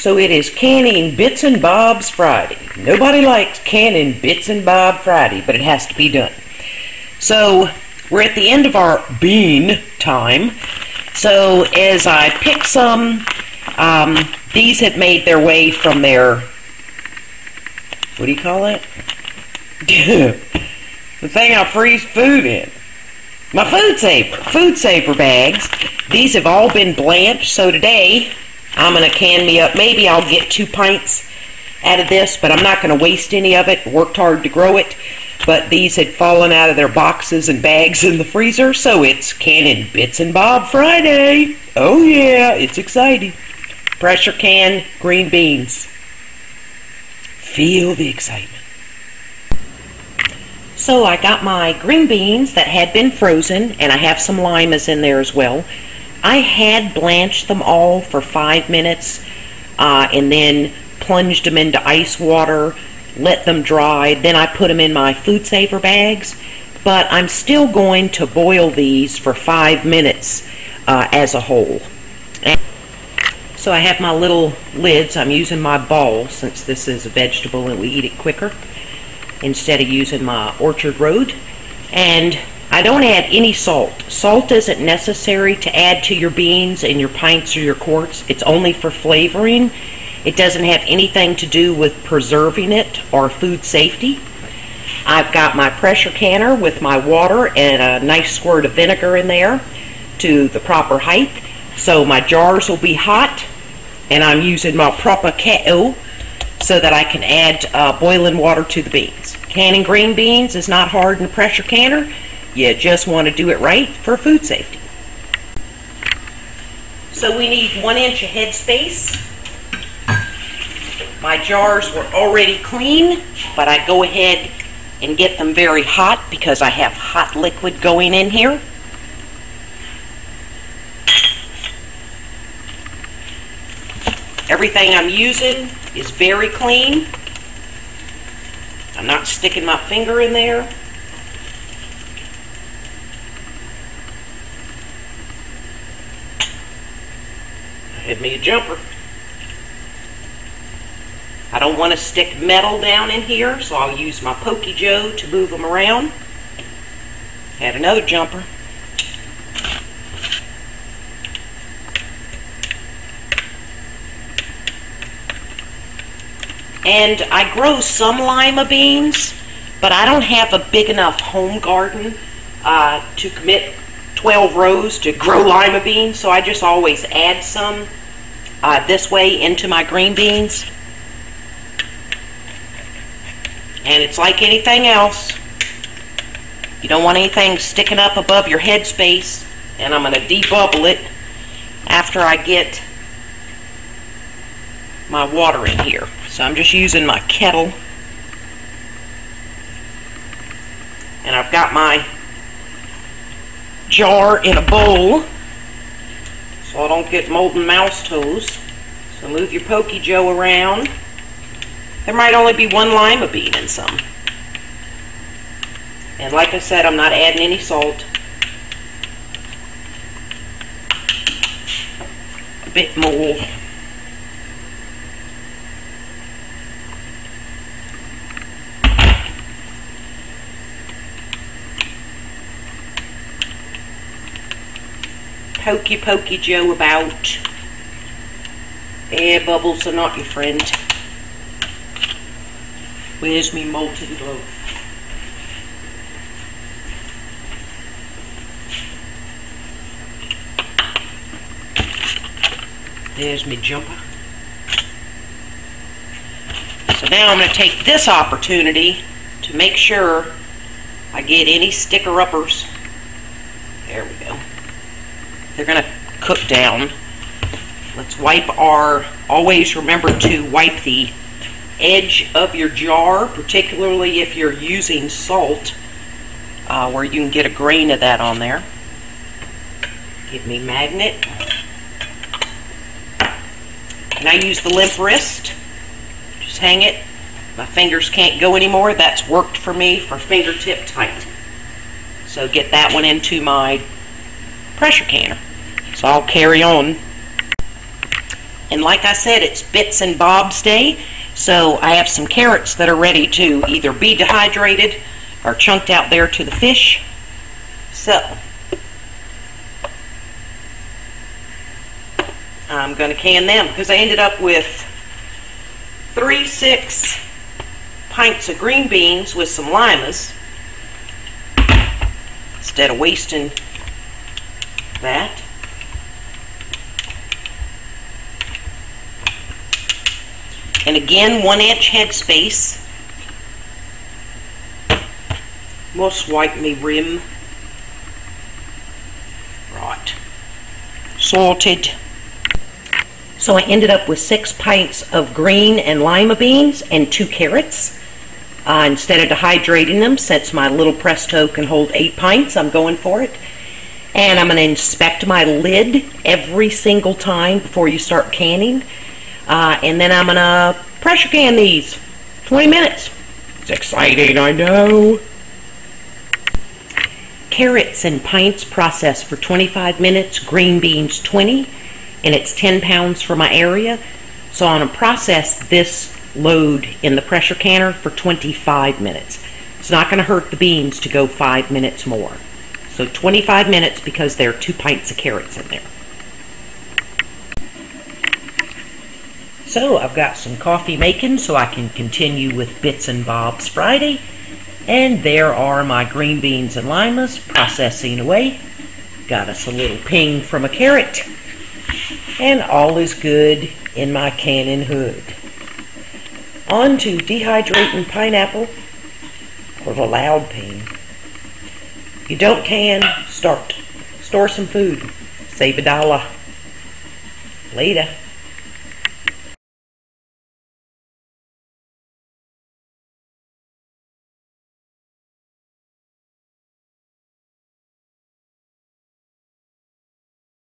So it is Canning Bits and Bob's Friday. Nobody likes canning Bits and Bob Friday, but it has to be done. So we're at the end of our bean time. So as I pick some, these have made their way from their, what do you call it? The thing I freeze food in. My food saver bags. These have all been blanched, so today I'm going to can me up. Maybe I'll get 2 pints out of this, but I'm not going to waste any of it. Worked hard to grow it, but these had fallen out of their boxes and bags in the freezer, so it's Canning Bits and Bob Friday. Oh yeah, it's exciting. Pressure can green beans. Feel the excitement. So I got my green beans that had been frozen, and I have some limas in there as well. I had blanched them all for 5 minutes and then plunged them into ice water, let them dry. Then I put them in my food saver bags. But I'm still going to boil these for 5 minutes as a whole. And so I have my little lids. I'm using my ball since this is a vegetable and we eat it quicker instead of using my Orchard Road. And I don't add any salt. Salt isn't necessary to add to your beans in your pints or your quarts. It's only for flavoring. It doesn't have anything to do with preserving it or food safety. I've got my pressure canner with my water and a nice squirt of vinegar in there to the proper height. So my jars will be hot, and I'm using my proper kettle so that I can add boiling water to the beans. Canning green beans is not hard in a pressure canner. You just want to do it right for food safety. So we need 1 inch of head space. My jars were already clean, but I go ahead and get them very hot because I have hot liquid going in here. Everything I'm using is very clean. I'm not sticking my finger in there. Hit me a jumper. I don't want to stick metal down in here, so I'll use my Pokey Joe to move them around. Had another jumper. And I grow some lima beans, but I don't have a big enough home garden to commit 12 rows to grow lima beans, so I just always add some this way into my green beans. And it's like anything else. You don't want anything sticking up above your head space, and I'm going to debubble it after I get my water in here. So I'm just using my kettle, and I've got my jar in a bowl so I don't get molten mouse toes. So move your Pokey Joe around. There might only be 1 lima bean in some. And like I said, I'm not adding any salt. A bit more. Pokey Joe about. Air bubbles are not your friend. Where's me molten glove? There's me jumper. So now I'm going to take this opportunity to make sure I get any sticker-uppers. There we go. They're going to cook down. Let's wipe our, always remember to wipe the edge of your jar, particularly if you're using salt, where you can get a grain of that on there. Give me magnet. And I use the limp wrist. Just hang it. My fingers can't go anymore. That's worked for me for fingertip tight. So get that one into my pressure canner. So I'll carry on. And like I said, it's bits and bobs day, so I have some carrots that are ready to either be dehydrated or chunked out there to the fish. So I'm going to can them because I ended up with 3 pints of green beans with some limas instead of wasting that. And again, 1 inch headspace. We'll swipe me rim. Right. Salted. So I ended up with 6 pints of green and lima beans and 2 carrots. Instead of dehydrating them, since my little Presto can hold 8 pints, I'm going for it. And I'm going to inspect my lid every single time before you start canning. And then I'm going to pressure can these. 20 minutes. It's exciting, I know. Carrots in pints processed for 25 minutes, green beans 20, and it's 10 pounds for my area. So I'm going to process this load in the pressure canner for 25 minutes. It's not going to hurt the beans to go 5 minutes more. So 25 minutes because there are 2 pints of carrots in there. So I've got some coffee making so I can continue with Bits and Bobs Friday. And there are my green beans and limas processing away. Got us a little ping from a carrot. And all is good in my canning hood. On to dehydrating pineapple for the loud ping. If you don't can, store some food. Save $1. Later.